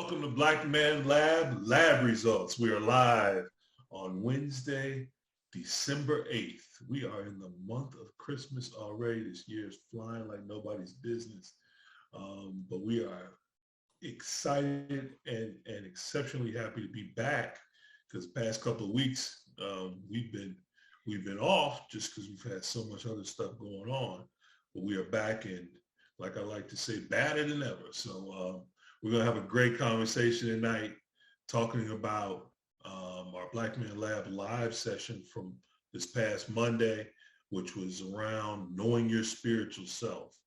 Welcome to Black Man Lab Results. We are live on Wednesday, December 8th. We are in the month of Christmas already. This year is flying like nobody's business. But we are excited and exceptionally happy to be back because the past couple of weeks we've been off just because we've had so much other stuff going on. But we are back and, like I like to say, badder than ever. So we're going to have a great conversation tonight talking about our Black Man Lab live session from this past Monday, which was around knowing your spiritual self.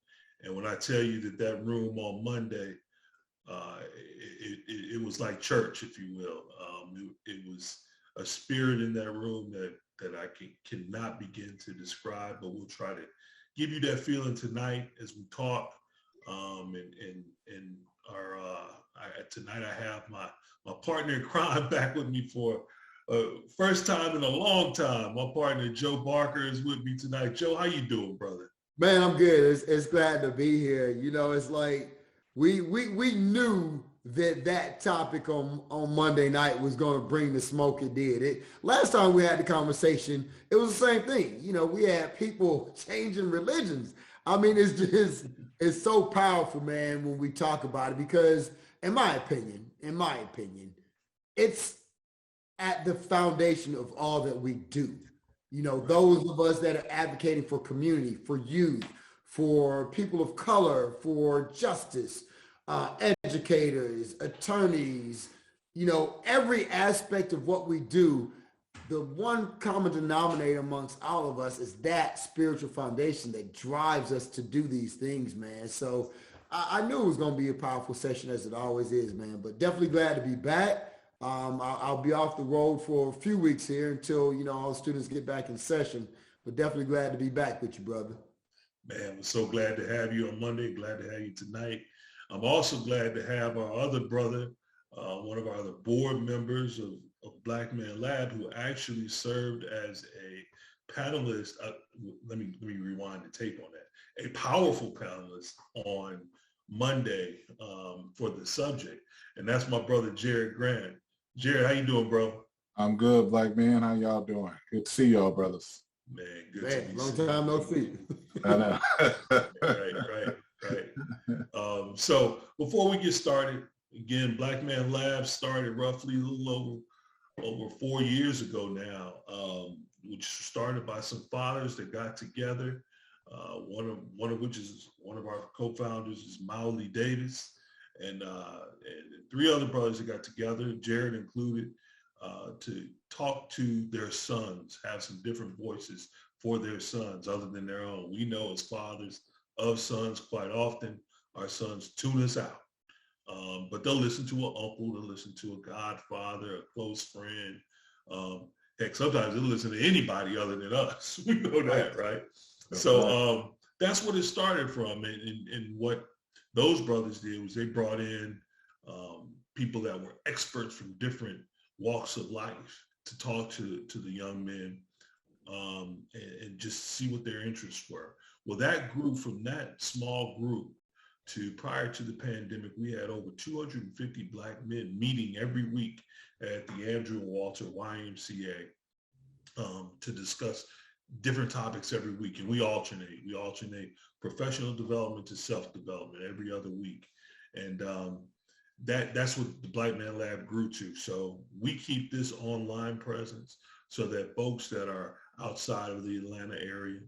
And when I tell you that room on Monday, it was like church, if you will. It was a spirit in that room that I cannot begin to describe, but we'll try to give you that feeling tonight as we talk. Tonight I have my partner in crime back with me for first time in a long time. My partner Joe Barker is with me tonight. Joe, how you doing, brother? Man, I'm good. It's glad to be here. You know, it's like we knew that topic on Monday night was going to bring the smoke. It did. Last time we had the conversation, it was the same thing. You know, we had people changing religions. I mean, it's so powerful, man, when we talk about it, because in my opinion, it's at the foundation of all that we do. You know, those of us that are advocating for community, for youth, for people of color, for justice, educators, attorneys, you know, every aspect of what we do, the one common denominator amongst all of us is that spiritual foundation that drives us to do these things, man. So I knew it was going to be a powerful session, as it always is, man, but definitely glad to be back. I'll be off the road for a few weeks here until, you know, all the students get back in session, but definitely glad to be back with you, brother. Man, we're so glad to have you on Monday. Glad to have you tonight. I'm also glad to have our other brother, one of our other board members of Black Man Lab, who actually served as a panelist. Let me rewind the tape on that. A powerful panelist on Monday for the subject, and that's my brother Jarrod Grant. Jarrod, how you doing, bro? I'm good, Black Man. How y'all doing? Good to see y'all, brothers. Man, good man, to be long time no see. I know. Right. So before we get started, again, Black Man Lab started roughly a little over 4 years ago now, which started by some fathers that got together. One of which is one of our co-founders is Maoli Davis, and three other brothers that got together, Jarrod included, to talk to their sons, have some different voices for their sons other than their own. We know as fathers of sons, quite often our sons tune us out. But they'll listen to an uncle, they'll listen to a godfather, a close friend. Heck, sometimes they'll listen to anybody other than us. We know that, right? So that's what it started from. And what those brothers did was they brought in people that were experts from different walks of life to talk to the young men and just see what their interests were. Well, that grew from that small group to, prior to the pandemic, we had over 250 Black men meeting every week at the Andrew Walter YMCA to discuss different topics every week. And we alternate professional development to self-development every other week. And that's what the Black Man Lab grew to. So we keep this online presence so that folks that are outside of the Atlanta area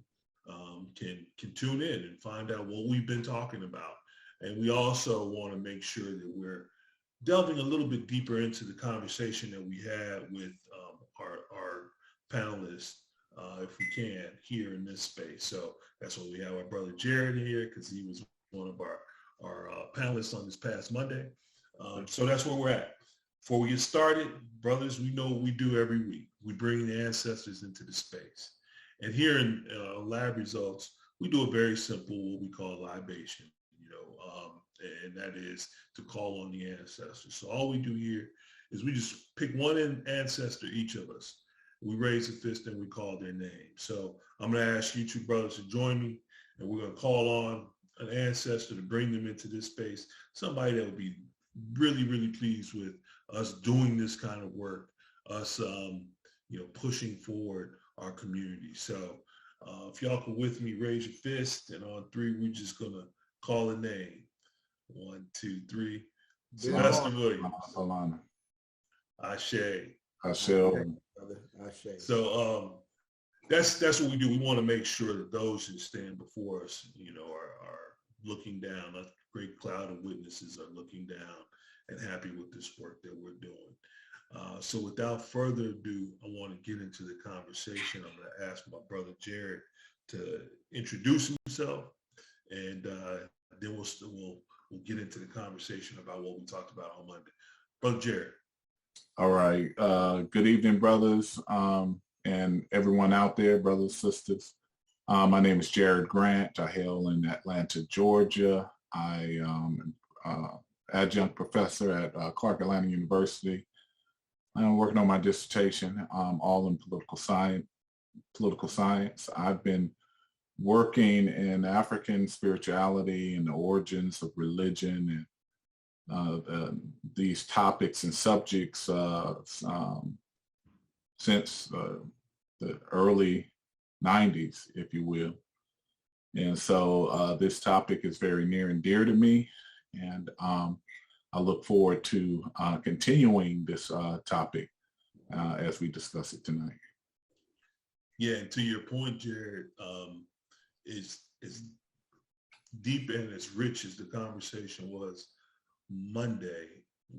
can tune in and find out what we've been talking about. And we also want to make sure that we're delving a little bit deeper into the conversation that we had with our panelists, if we can, here in this space. So that's why we have our brother Jarrod here, because he was one of our panelists on this past Monday. So that's where we're at. Before we get started, brothers, we know what we do every week. We bring the ancestors into the space. And here in Lab Results, we do a very simple, what we call libation, and that is to call on the ancestors. So all we do here is we just pick one ancestor, each of us. We raise a fist and we call their name. So I'm going to ask you two brothers to join me, and we're going to call on an ancestor to bring them into this space, somebody that would be really, really pleased with us doing this kind of work, us, pushing forward our community. So if y'all can with me, raise your fist, and on three, we're just gonna call a name. 1, 2, 3. Sylvester Williams. Alana. Ashe. Ashe. So that's what we do. We want to make sure that those who stand before us, are looking down. A great cloud of witnesses are looking down and happy with this work that we're doing. So without further ado, I want to get into the conversation. I'm going to ask my brother Jarrod to introduce himself, and then we'll get into the conversation about what we talked about on Monday. Brother Jarrod. All right. Good evening, brothers, and everyone out there, brothers, sisters. My name is Jarrod Grant. I hail in Atlanta, Georgia. I am adjunct professor at Clark Atlanta University. I'm working on my dissertation, all in political science. I've been working in African spirituality and the origins of religion and these topics and subjects since the early 90s, if you will. And so this topic is very near and dear to me. And I look forward to continuing this topic as we discuss it tonight. Yeah, and to your point, Jarrod, is deep and as rich as the conversation was Monday.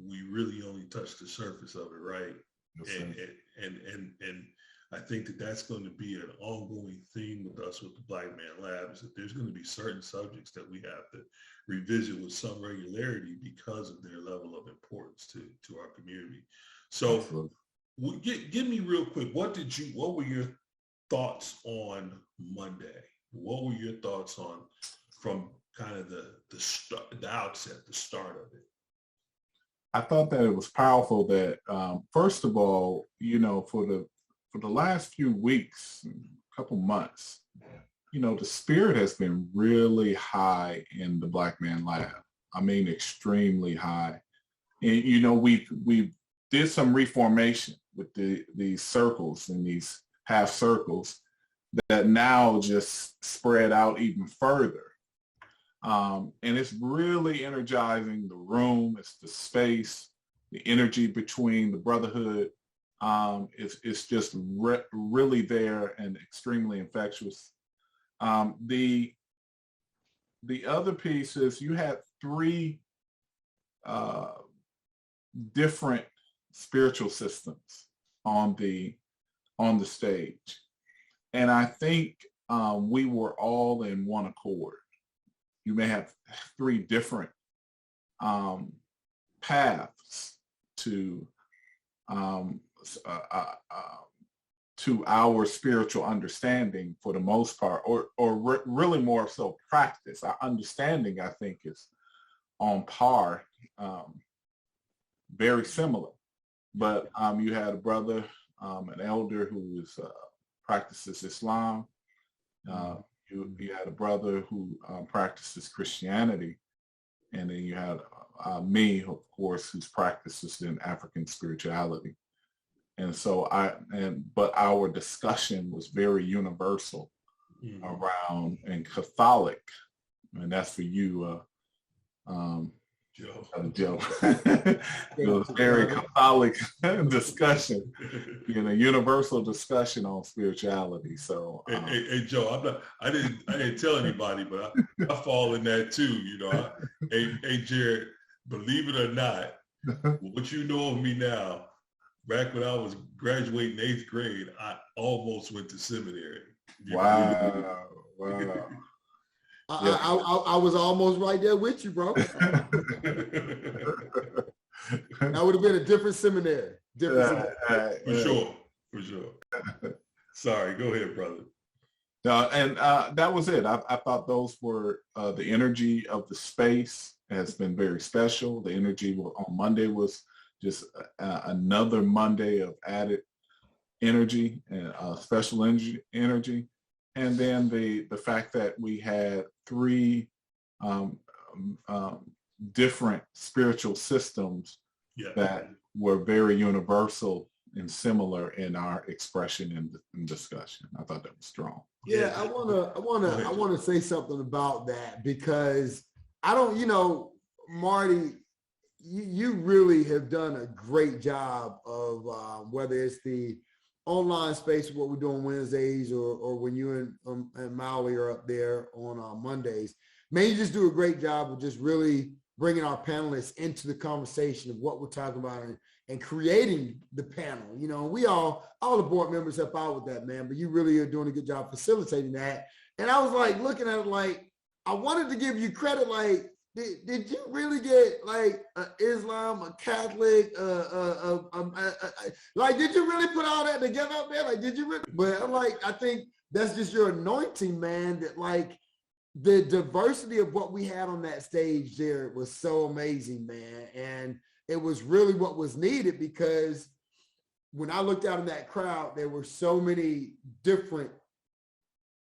We really only touched the surface of it, right? Yes, and I think that that's going to be an ongoing theme with us with the Black Man Lab, is that there's going to be certain subjects that we have to revisit with some regularity because of their level of importance to our community. So give me real quick, what were your thoughts on Monday? What were your thoughts on from kind of the outset, the start of it? I thought that it was powerful that, first of all, for the last few weeks, couple months, the spirit has been really high in the Black Man Lab. I mean, extremely high. And, we did some reformation with these circles and these half circles that now just spread out even further. And it's really energizing the room. It's the space, the energy between the brotherhood. It's just really there and extremely infectious. The other piece is you had three different spiritual systems on the stage, and I think we were all in one accord. You may have three different paths to our spiritual understanding for the most part, or really more so practice. Our understanding, I think, is on par, very similar. But you had a brother, an elder who practices Islam. You had a brother who practices Christianity, and then you had me, of course, who's practices in African spirituality. And so but our discussion was very universal around, and Catholic, and that's for you, Joe. It was very Catholic discussion, universal discussion on spirituality. So, hey, Joe, I didn't tell anybody, but I fall in that too. Hey, Jarrod, believe it or not, what you know of me now, back when I was graduating 8th grade, I almost went to seminary. Wow. I was almost right there with you, bro. That would have been a different seminary. For sure. Sorry, go ahead, brother. And that was it. I thought those were the energy of the space has been very special. The energy on Monday was just another Monday of added energy and special energy. And then the fact that we had three different spiritual systems Yeah. that were very universal and similar in our expression and discussion. I thought that was strong. Yeah, I wanna say something about that because I don't, Marty, you really have done a great job of whether it's the online space, what we do on Wednesdays, or when you and Maui are up there on Mondays. Man, you just do a great job of just really bringing our panelists into the conversation of what we're talking about and creating the panel. We all the board members help out with that, man, but you really are doing a good job facilitating that. And I was like looking at it like, I wanted to give you credit, like, did you really get like Islam, a Catholic, like, did you really put all that together up there? Like, did you really? But I'm like, I think that's just your anointing, man, that like the diversity of what we had on that stage there was so amazing, man. And it was really what was needed because when I looked out in that crowd, there were so many different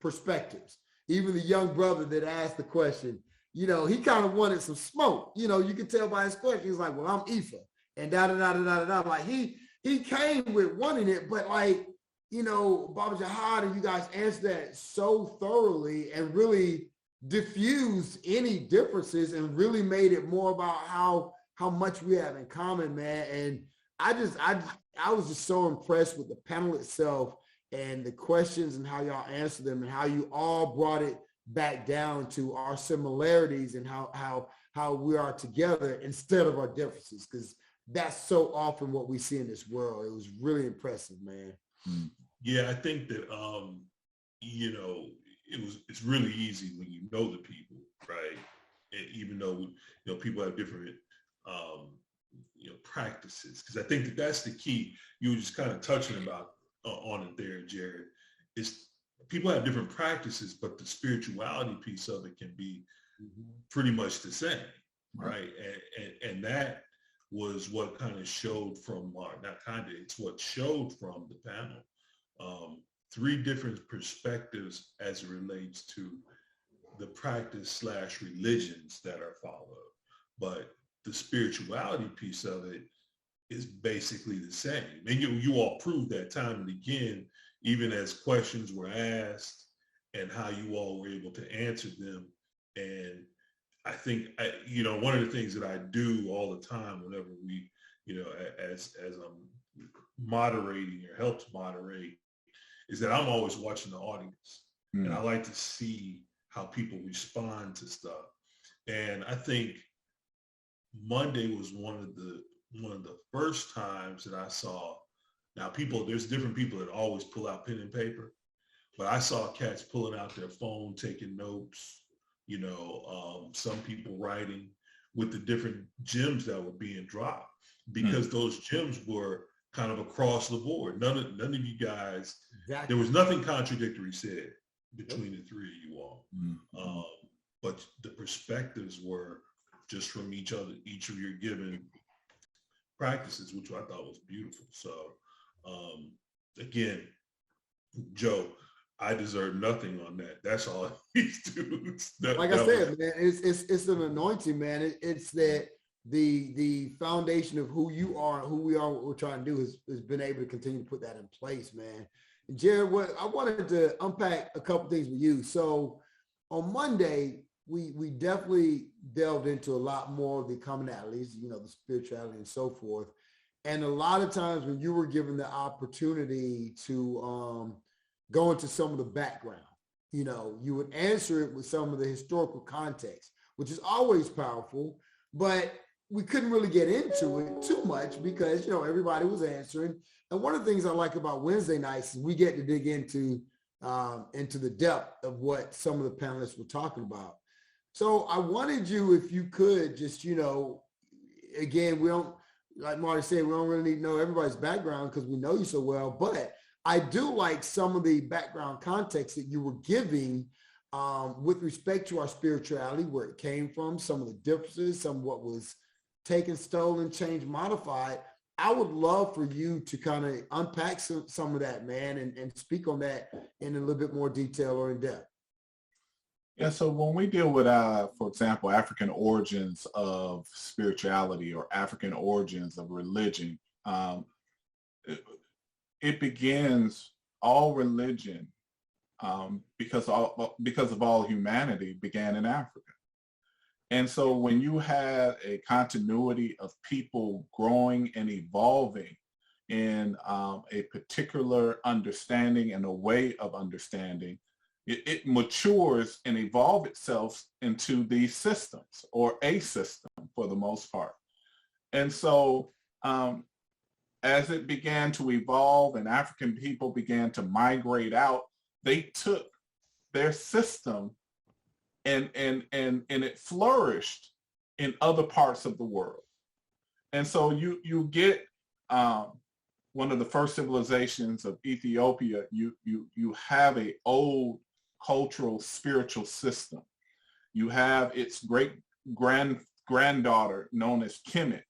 perspectives. Even the young brother that asked the question, he kind of wanted some smoke. You could tell by his question. He was like, well, I'm Ifa and da-da-da-da-da-da. Like he came with wanting it, but like, Baba Jihad and you guys answered that so thoroughly and really diffused any differences and really made it more about how much we have in common, man. And I was just so impressed with the panel itself and the questions and how y'all answered them and how you all brought it back down to our similarities and how we are together instead of our differences, because that's so often what we see in this world. It was really impressive, man. Yeah, I think that it's really easy when you know the people, right? And even though people have different practices, because I think that's the key. You were just kind of touching about on it there, Jarrod. Is people have different practices, but the spirituality piece of it can be pretty much the same, right? And that was what kind of showed from it's what showed from the panel. Three different perspectives as it relates to the practice / religions that are followed. But the spirituality piece of it is basically the same. And you all proved that time and again, even as questions were asked and how you all were able to answer them. And I think, one of the things that I do all the time whenever we, as I'm moderating or help to moderate, is that I'm always watching the audience. And I like to see how people respond to stuff. And I think Monday was one of the first times that I saw. Now there's different people that always pull out pen and paper, but I saw cats pulling out their phone, taking notes, some people writing with the different gems that were being dropped because those gems were kind of across the board. None of you guys, there was nothing contradictory said between the three of you all. But the perspectives were just from each of your given practices, which I thought was beautiful. So again, Joe, I deserve nothing on that. That's all these dudes. Like I said, man, it's an anointing, man. It's that the foundation of who you are and who we are, what we're trying to do has been able to continue to put that in place, man. And Jarrod, I wanted to unpack a couple things with you. So on Monday, we definitely delved into a lot more of the commonalities, the spirituality and so forth. And a lot of times when you were given the opportunity to go into some of the background, you would answer it with some of the historical context, which is always powerful, but we couldn't really get into it too much because, everybody was answering. And one of the things I like about Wednesday nights is we get to dig into the depth of what some of the panelists were talking about. So I wanted you, if you could, just, again, we don't, like Marty said, we don't really need to know everybody's background because we know you so well, but I do like some of the background context that you were giving with respect to our spirituality, where it came from, some of the differences, some of what was taken, stolen, changed, modified. I would love for you to kind of unpack some of that, man, and speak on that in a little bit more detail or in depth. Yeah, so when we deal with, for example, African origins of spirituality or African origins of religion, it, it begins all religion because of all humanity began in Africa. And so when you had a continuity of people growing and evolving in a particular understanding and a way of understanding, it matures and evolves itself into these systems or a system for the most part. And so as it began to evolve and African people began to migrate out, they took their system and it flourished in other parts of the world. And so you get one of the first civilizations of Ethiopia, you have a old cultural spiritual system. You have its great granddaughter known as Kemet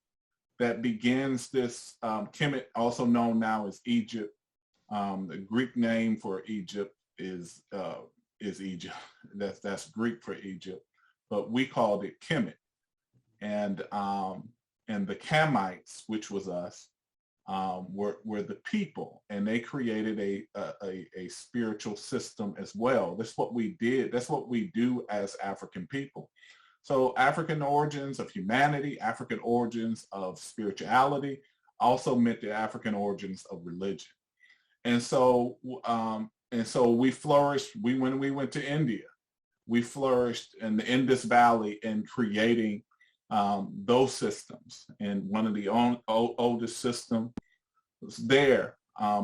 that begins this, Kemet, also known now as Egypt. The Greek name for Egypt is Egypt. That's Greek for Egypt, but we called it Kemet. And the Kamites, which was us, were the people, and they created a spiritual system as well. That's what we did. That's what we do as African people. So African origins of humanity, African origins of spirituality, also meant the African origins of religion. And so we flourished. When we went to India, we flourished in the Indus Valley in creating those systems. And one of the oldest systems was there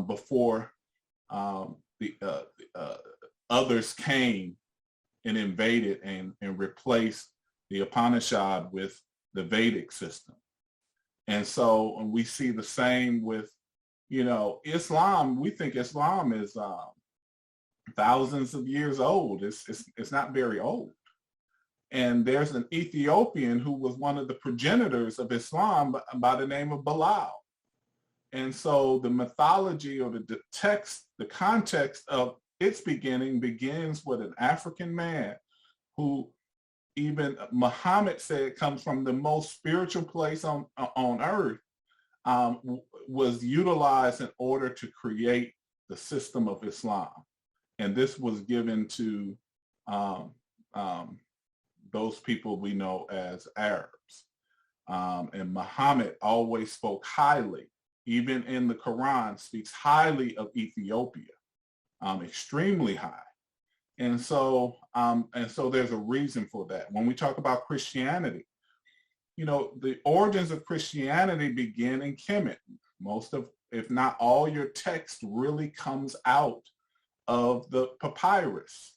before the others came and invaded and replaced the Upanishad with the Vedic system. And so we see the same with, Islam. We think Islam is thousands of years old. It's not very old. And there's an Ethiopian who was one of the progenitors of Islam by the name of Bilal. And so the mythology or the text, the context of its beginning begins with an African man who even Muhammad said comes from the most spiritual place on earth, was utilized in order to create the system of Islam. And this was given to those people we know as Arabs. And Muhammad always spoke highly, even in the Quran, speaks highly of Ethiopia, extremely high. And so there's a reason for that. When we talk about Christianity, the origins of Christianity begin in Kemet. Most of, if not all, your text really comes out of the papyrus,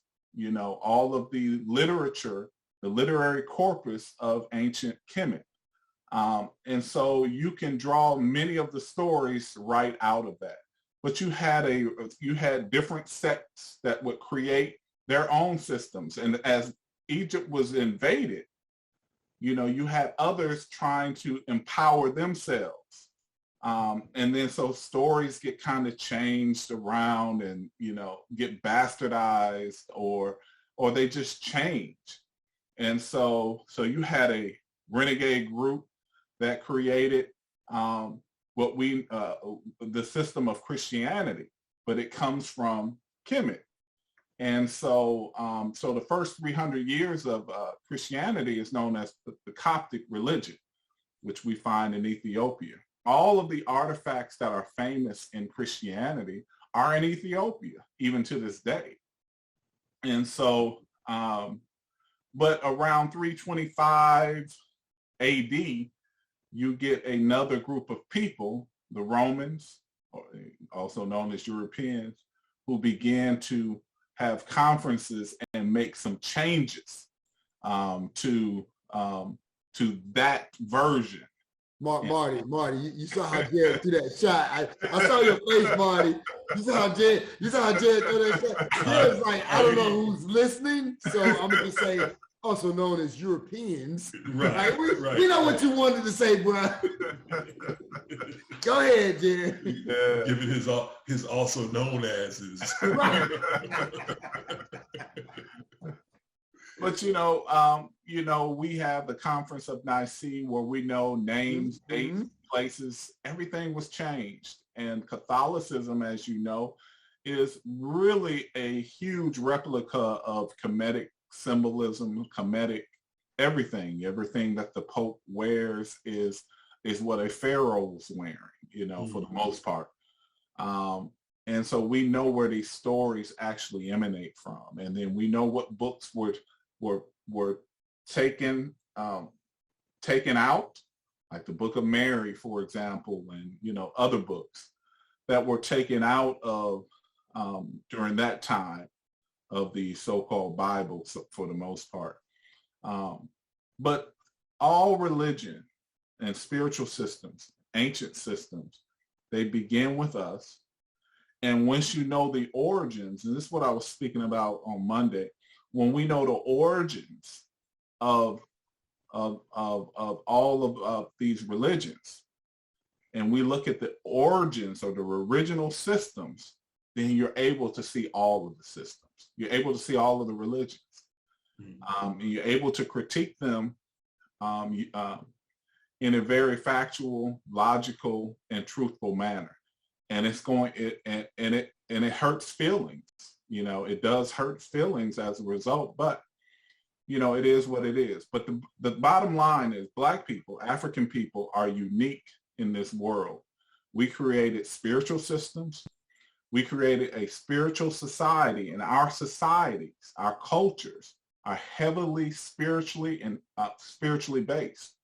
all of the literature, the literary corpus of ancient Kemet. And so you can draw many of the stories right out of that. But you had different sects that would create their own systems. And as Egypt was invaded, you had others trying to empower themselves. And then so stories get kind of changed around and, get bastardized or they just change. And so you had a renegade group that created the system of Christianity, but it comes from Kemet. And so the first 300 years of Christianity is known as the Coptic religion, which we find in Ethiopia. All of the artifacts that are famous in Christianity are in Ethiopia, even to this day. And so, but around 325 AD, you get another group of people, the Romans, also known as Europeans, who began to have conferences and make some changes to that version. Marty, you saw how Jarrod threw that shot. I saw your face, Marty. You saw how Jarrod threw that shot. Jarrod's like, I don't know who's listening, so I'm gonna just say, also known as Europeans. Right. We know what you wanted to say, bro. Go ahead, Jarrod. Yeah. Giving his also known as is. Right. But we have the Conference of Nicaea where we know names, dates, places, everything was changed. And Catholicism, as you know, is really a huge replica of Kemetic symbolism, Kemetic everything that the Pope wears is what a pharaoh was wearing, for the most part. And so we know where these stories actually emanate from. And then we know what books were taken out, like the Book of Mary, for example, and other books that were taken out of during that time of the so-called Bible, for the most part. But all religion and spiritual systems, ancient systems, they begin with us. And once you know the origins, and this is what I was speaking about on Monday, when we know the origins of all of these religions, and we look at the origins of the original systems, then you're able to see all of the systems. You're able to see all of the religions. And you're able to critique them in a very factual, logical, and truthful manner. And it hurts feelings. It does hurt feelings as a result, but it is what it is. But the bottom line is Black people, African people are unique in this world. We created spiritual systems. We created a spiritual society, and our societies, our cultures are heavily spiritually based.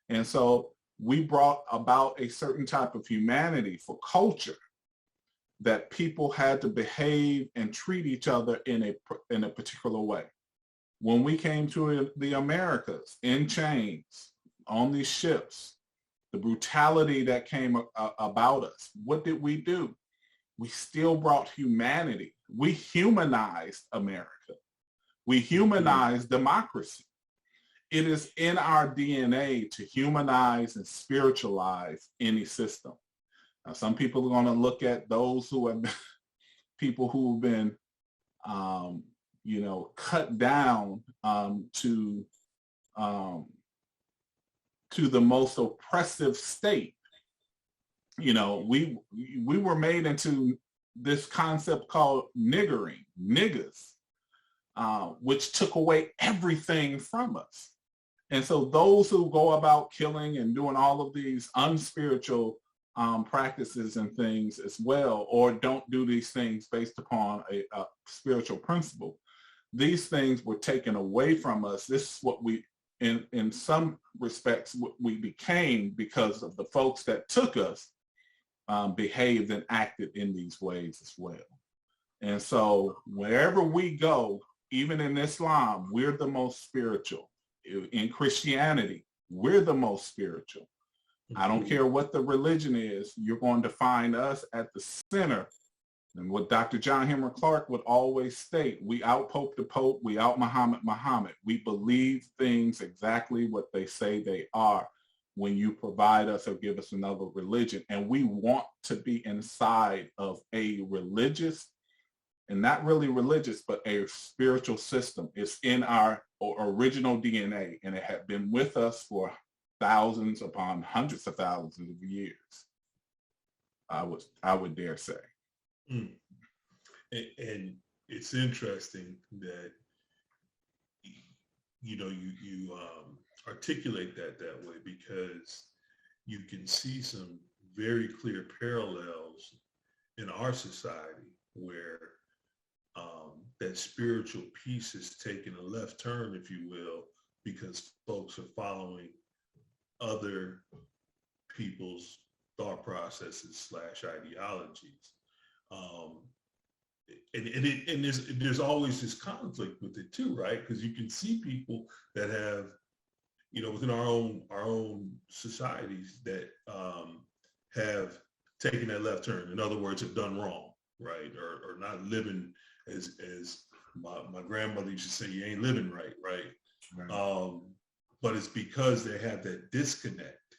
And so we brought about a certain type of humanity for culture that people had to behave and treat each other in a particular way. When we came to the Americas in chains, on these ships, the brutality that came about us, what did we do? We still brought humanity. We humanized America. We humanized democracy. It is in our DNA to humanize and spiritualize any system. Now, some people are going to look at those who have been, people who have been, cut down to the most oppressive state. We were made into this concept called niggering, niggas, which took away everything from us. And so those who go about killing and doing all of these unspiritual practices and things as well, or don't do these things based upon a spiritual principle, these things were taken away from us. This is what we, in some respects, what we became because of the folks that took us behaved and acted in these ways as well. And so wherever we go, even in Islam, we're the most spiritual. In Christianity, we're the most spiritual. I don't care what the religion is, you're going to find us at the center. And what Dr. John Henry Clarke would always state, we out Pope the Pope, we out Muhammad. We believe things exactly what they say they are when you provide us or give us another religion. And we want to be inside of a religious, and not really religious, but a spiritual system. It's in our original DNA, and it had been with us for thousands upon hundreds of thousands of years. I would dare say. And it's interesting that you articulate that way, because you can see some very clear parallels in our society where that spiritual piece is taking a left turn, if you will, because folks are following other people's thought processes / ideologies. And there's always this conflict with it too, right? Because you can see people that have, within our own societies that have taken that left turn. In other words, have done wrong, right? Or not living as my grandmother used to say, you ain't living right, right? But it's because they have that disconnect,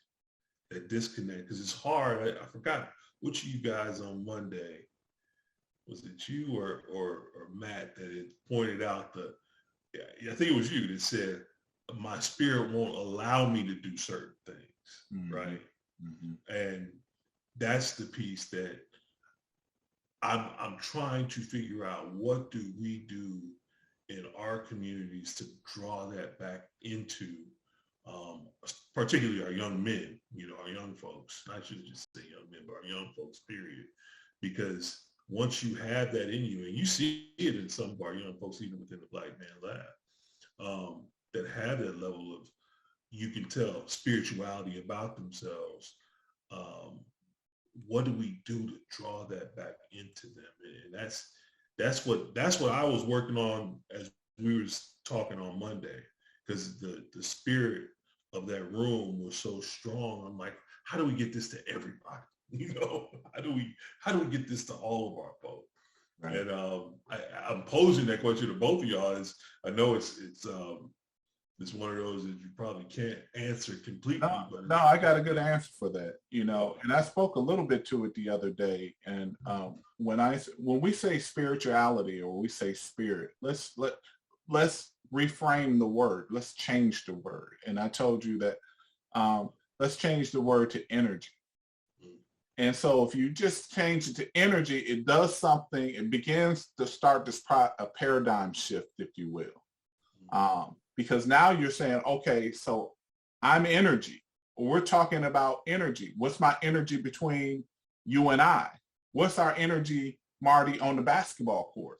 because it's hard. I forgot which of you guys on Monday, was it you or Matt, that had pointed out yeah, I think it was you that said, my spirit won't allow me to do certain things, right? And that's the piece that I'm trying to figure out. What do we do in our communities to draw that back into, particularly our young men, our young folks. I shouldn't just say young men, but our young folks, period. Because once you have that in you, and you see it in some of our young folks, even within the Black Man Lab, that have that level of, you can tell, spirituality about themselves. What do we do to draw that back into them? And that's what I was working on as we were talking on Monday, because the spirit of that room was so strong. I'm like, how do we get this to everybody? How do we get this to all of our folks? Right. And I'm posing that question to both of y'all. Is I know it's one of those that you probably can't answer completely. No, I got a good answer for that. And I spoke a little bit to it the other day. And when we say spirituality, or we say spirit, let's reframe the word. Let's change the word. And I told you that let's change the word to energy. And so if you just change it to energy, it does something. It begins to start a paradigm shift, if you will. Because now you're saying, okay, so I'm energy. We're talking about energy. What's my energy between you and I? What's our energy, Marty, on the basketball court?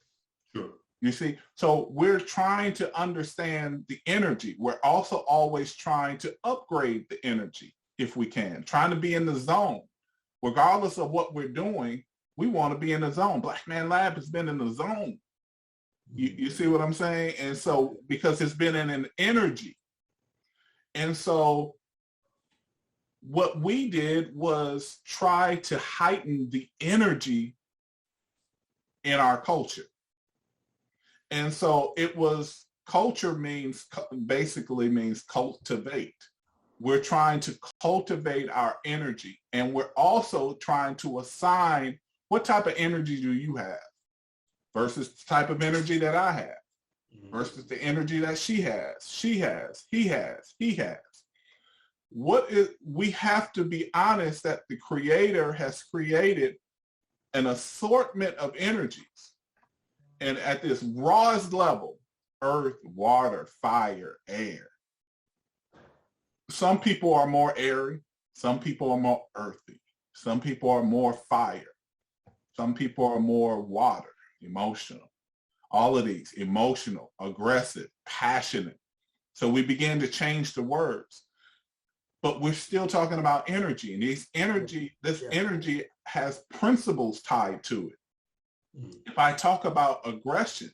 Sure. You see, so we're trying to understand the energy. We're also always trying to upgrade the energy if we can, trying to be in the zone. Regardless of what we're doing, we want to be in the zone. Black Man Lab has been in the zone. You see what I'm saying? And so, because it's been in an energy. And so what we did was try to heighten the energy in our culture. And so culture basically means cultivate. We're trying to cultivate our energy. And we're also trying to assign, what type of energy do you have versus the type of energy that I have versus the energy that she has, he has. We have to be honest that the Creator has created an assortment of energies. And at this rawest level, earth, water, fire, air. Some people are more airy. Some people are more earthy. Some people are more fire. Some people are more water, emotional. All of these, emotional, aggressive, passionate. So we began to change the words. But we're still talking about energy. And this energy has principles tied to it. If I talk about aggression,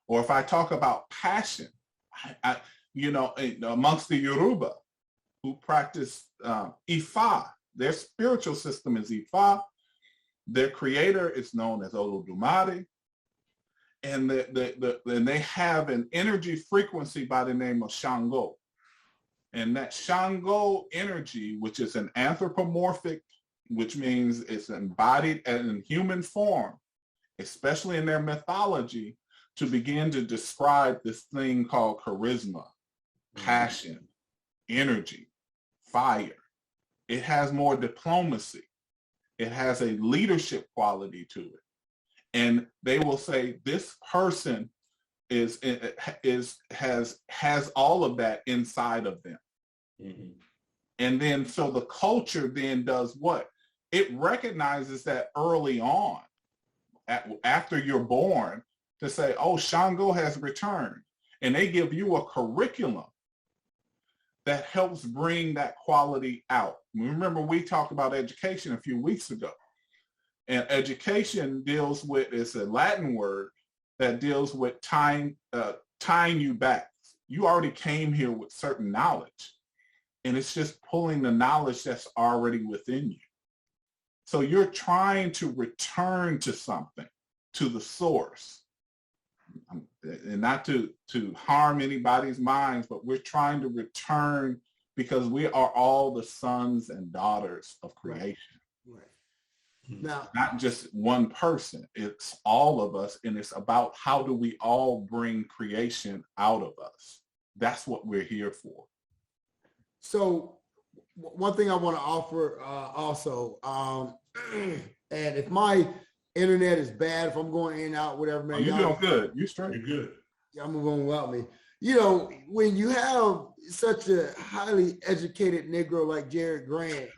or if I talk about passion, amongst the Yoruba who practice Ifa, their spiritual system is Ifa. Their creator is known as Olodumare. And they have an energy frequency by the name of Shango. And that Shango energy, which is an anthropomorphic, which means it's embodied in human form, especially in their mythology, to begin to describe this thing called charisma, passion, energy, fire. It has more diplomacy. It has a leadership quality to it. And they will say this person has all of that inside of them. And then so the culture then does what? It recognizes that early on, after you're born, to say, oh, Shango has returned. And they give you a curriculum that helps bring that quality out. Remember, we talked about education a few weeks ago. And education deals with, it's a Latin word that deals with tying you back. You already came here with certain knowledge. And it's just pulling the knowledge that's already within you. So you're trying to return to something, to the source. And not to harm anybody's minds, but we're trying to return because we are all the sons and daughters of creation. Right. Now, not just one person. It's all of us, and it's about how do we all bring creation out of us. That's what we're here for. so one thing I want to offer also, and if my internet is bad, if I'm going in and out, whatever, man, You're doing good. You straight. You're good. Y'all move on without me. You know, when you have such a highly educated Negro like Jarrod Grant,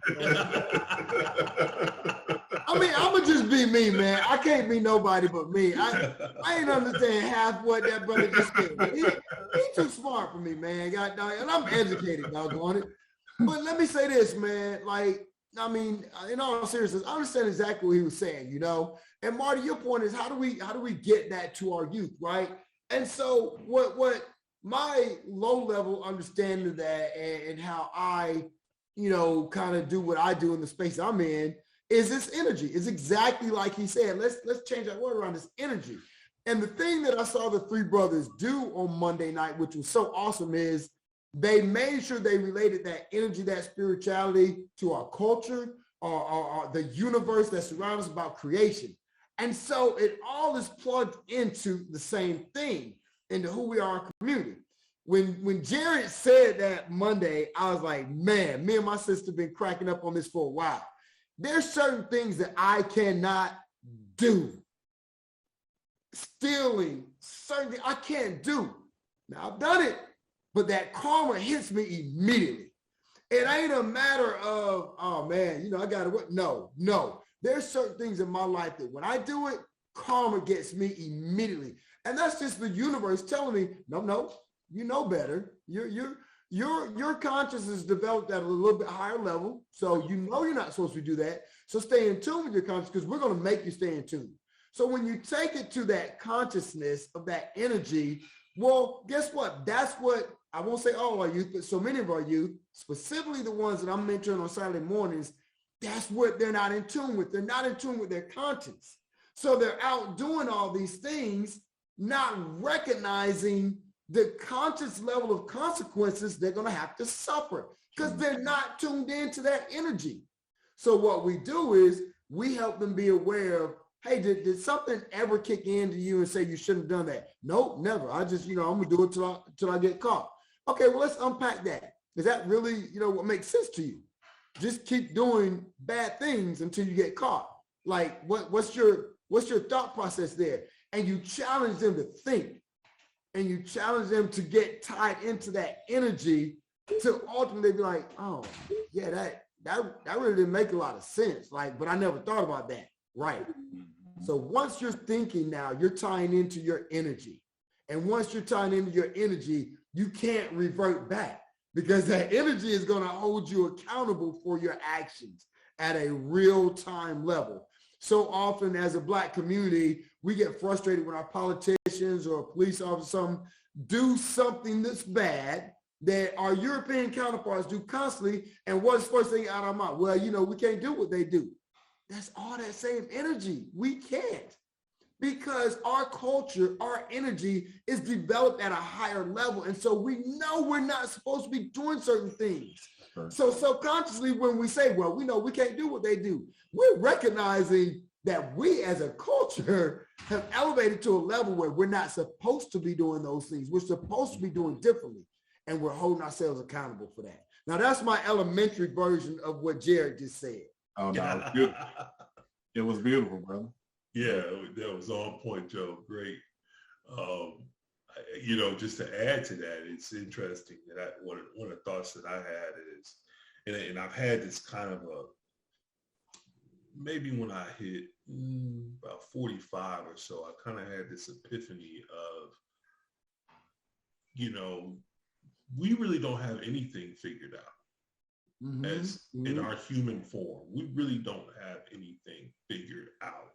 I mean, I'm gonna just be me, man. I can't be nobody but me. I ain't understand half what that brother just said. He too smart for me, man. God, and I'm educated, doggone it. But let me say this, man. Like, I mean, in all seriousness, I understand exactly what he was saying, you know. And Marty, your point is, how do we get that to our youth, right? And so, what my low level understanding of that and how I, you know, kind of do what I do in the space I'm in is this energy. It's exactly like he said. Let's change that word around, this energy. And the thing that I saw the three brothers do on Monday night, which was so awesome, is they made sure they related that energy, that spirituality to our culture, or the universe that surrounds us, about creation. And so it all is plugged into the same thing, into who we are, a community. When Jarrod said that Monday, I was like, man, me and my sister been cracking up on this for a while. There's certain things that I cannot do. Stealing, certain things I can't do. Now I've done it, but that karma hits me immediately. It ain't a matter of, oh man, you know, I got to, no. There's certain things in my life that when I do it, karma gets me immediately. And that's just the universe telling me, no, you know better. Your consciousness is developed at a little bit higher level. So you know you're not supposed to do that. So stay in tune with your consciousness, because we're going to make you stay in tune. So when you take it to that consciousness of that energy, well, guess what? That's what, I won't say all our youth, but so many of our youth, specifically the ones that I'm mentoring on Saturday mornings, that's what they're not in tune with. They're not in tune with their conscience. So they're out doing all these things, not recognizing the conscious level of consequences they're going to have to suffer, because they're not tuned into that energy. So what we do is we help them be aware of, hey, did something ever kick into you and say you shouldn't have done that? Nope, never. I just, you know, I'm going to do it till I get caught. Okay, well, let's unpack that. Is that really, you know, what makes sense to you? Just keep doing bad things until you get caught. Like, what's your thought process there? And you challenge them to think, and you challenge them to get tied into that energy to ultimately be like, oh, yeah, that really didn't make a lot of sense. Like, but I never thought about that. Right. So once you're thinking now, you're tying into your energy. And once you're tying into your energy, you can't revert back, because that energy is going to hold you accountable for your actions at a real-time level. So often as a Black community, we get frustrated when our politicians or police officers do something that's bad that our European counterparts do constantly. And what's the first thing out of our mouth? Well, you know, we can't do what they do. That's all that same energy. We can't, because our culture, our energy is developed at a higher level. And so we know we're not supposed to be doing certain things. Sure. So subconsciously, when we say, well, we know we can't do what they do, we're recognizing that we as a culture have elevated to a level where we're not supposed to be doing those things. We're supposed to be doing differently. And we're holding ourselves accountable for that. Now, that's my elementary version of what Jarrod just said. Oh, no, it was beautiful, brother. Yeah, that was on point, Joe. Great. You know, just to add to that, it's interesting that one of the thoughts that I had is, and I've had this kind of maybe when I hit about 45 or so, I kind of had this epiphany of, you know, we really don't have anything figured out. As in our human form, we really don't have anything figured out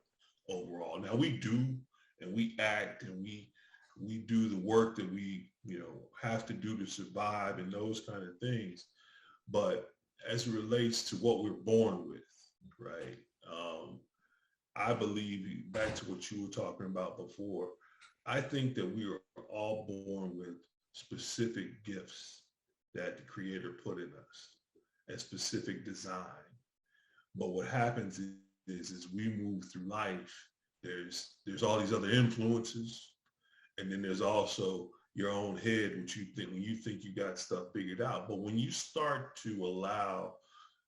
overall. Now we do, and we act, and we do the work that we, you know, have to do to survive and those kind of things. But as it relates to what we're born with, right? I believe, back to what you were talking about before, I think that we are all born with specific gifts that the Creator put in us, a specific design. But what happens is as we move through life, there's all these other influences, and then there's also your own head, which you think when you think you got stuff figured out. But when you start to allow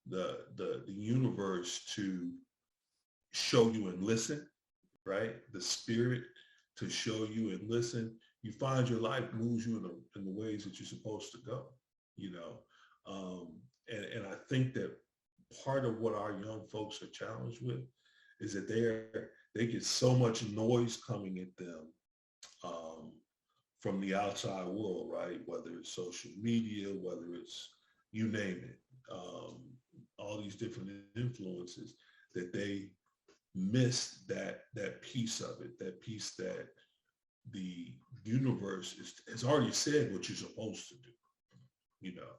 the universe to show you and listen, right? The spirit to show you and listen, you find your life moves you in the ways that you're supposed to go, you know? And I think that part of what our young folks are challenged with is that they get so much noise coming at them from the outside world, right? Whether it's social media, whether it's, you name it, all these different influences, that they miss that piece of it, that piece that the universe has already said what you're supposed to do. You know,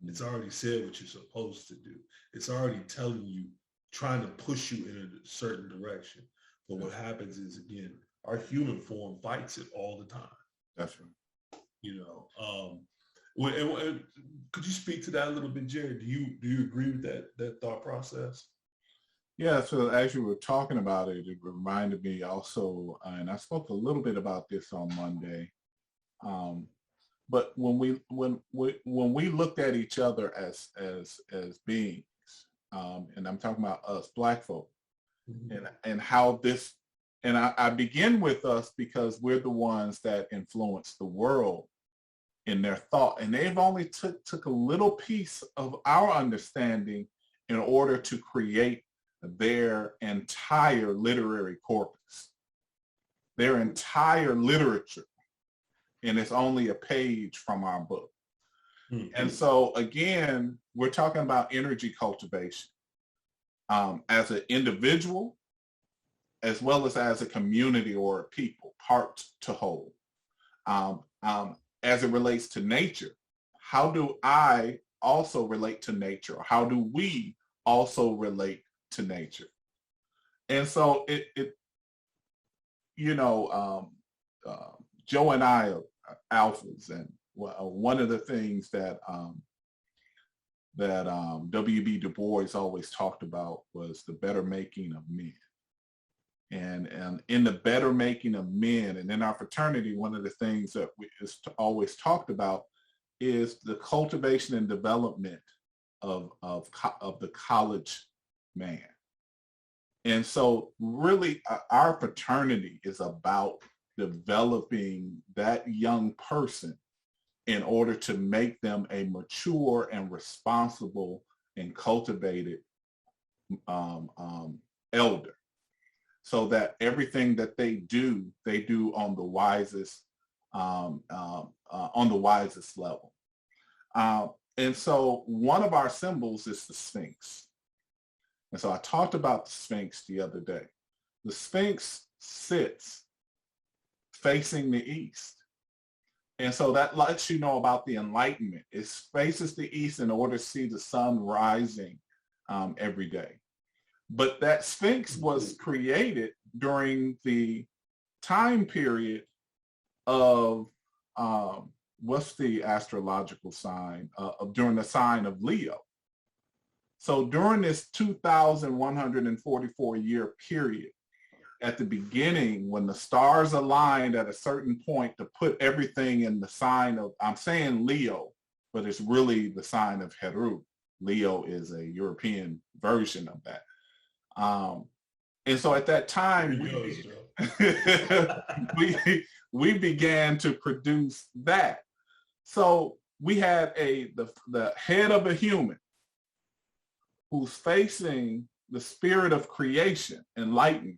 it's already said what you're supposed to do. It's already telling you, trying to push you in a certain direction. But what happens is, again, our human form fights it all the time. That's right. You know, could you speak to that a little bit, Jarrod? Do you agree with that thought process? Yeah, so as you were talking about it, it reminded me also, and I spoke a little bit about this on Monday. But when we looked at each other as beings, and I'm talking about us Black folk, mm-hmm. and how this, and I begin with us because we're the ones that influence the world in their thought, and they've only took a little piece of our understanding in order to create their entire literary corpus, their entire literature, and it's only a page from our book. Mm-hmm. And so again, we're talking about energy cultivation as an individual, as well as a community or a people, part to whole. As it relates to nature, how do I also relate to nature? Or how do we also relate to nature? And so it Joe and I are alphas, and one of the things that W.B. Du Bois always talked about was the better making of men. And in the better making of men, and in our fraternity, one of the things that is always talked about is the cultivation and development of the college man. And so really our fraternity is about developing that young person in order to make them a mature and responsible and cultivated elder, so that everything that they do on the wisest level. And so one of our symbols is the Sphinx. And so I talked about the Sphinx the other day. The Sphinx sits facing the east. And so that lets you know about the Enlightenment. It faces the east in order to see the sun rising every day. But that Sphinx was created during the time period of, what's the astrological sign? During the sign of Leo. So during this 2,144 year period, at the beginning, when the stars aligned at a certain point to put everything in the sign of, I'm saying Leo, but it's really the sign of Heru. Leo is a European version of that. And so at that time, we began to produce that. So we had the head of a human who's facing the spirit of creation, enlightened,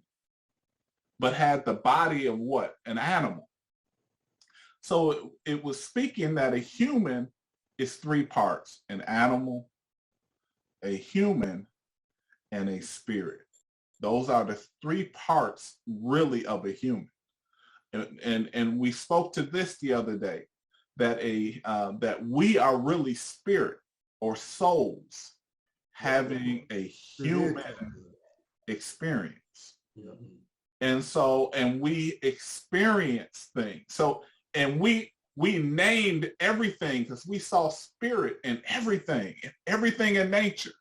but had the body of what? An animal. So it was speaking that a human is three parts: an animal, a human, and a spirit. Those are the three parts really of a human. And we spoke to this the other day, that that we are really spirit or souls having a human experience. Yeah. And so, and we experience things. So, and we named everything because we saw spirit in everything in nature.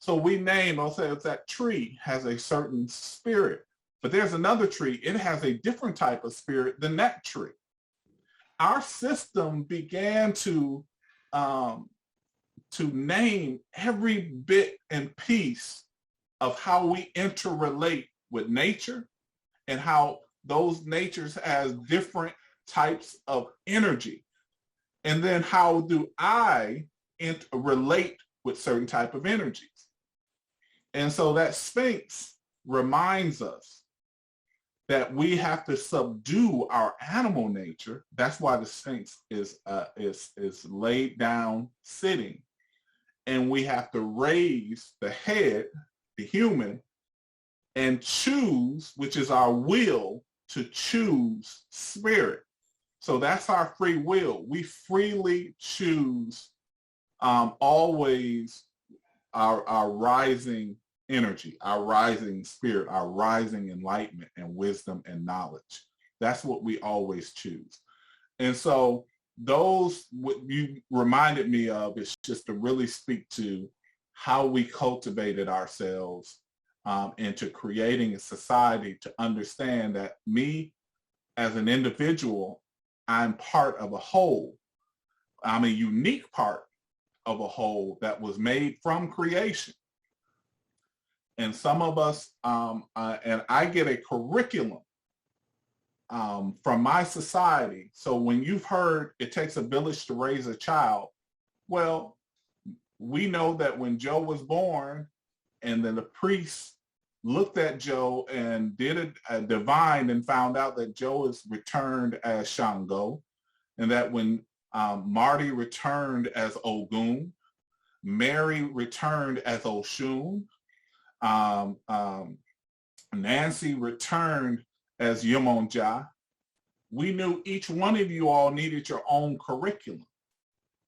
So we name, I'll say that tree has a certain spirit, but there's another tree, it has a different type of spirit than that tree. Our system began to name every bit and piece of how we interrelate with nature and how those natures has different types of energy. And then how do I relate with certain type of energies? And so that Sphinx reminds us that we have to subdue our animal nature. That's why the Sphinx is laid down sitting. And we have to raise the head, the human, and choose, which is our will, to choose spirit. So that's our free will. We freely choose always our rising energy, our rising spirit, our rising enlightenment and wisdom and knowledge. That's what we always choose. And so those, what you reminded me of is just to really speak to how we cultivated ourselves into creating a society to understand that me as an individual, I'm part of a whole. I'm a unique part of a whole that was made from creation. And some of us, and I get a curriculum from my society. So when you've heard it takes a village to raise a child, well, we know that when Joe was born and then the priest looked at Joe and did a divine and found out that Joe is returned as Shango, and that when Marty returned as Ogun, Mary returned as Oshun, Nancy returned as Yemonja. We knew each one of you all needed your own curriculum.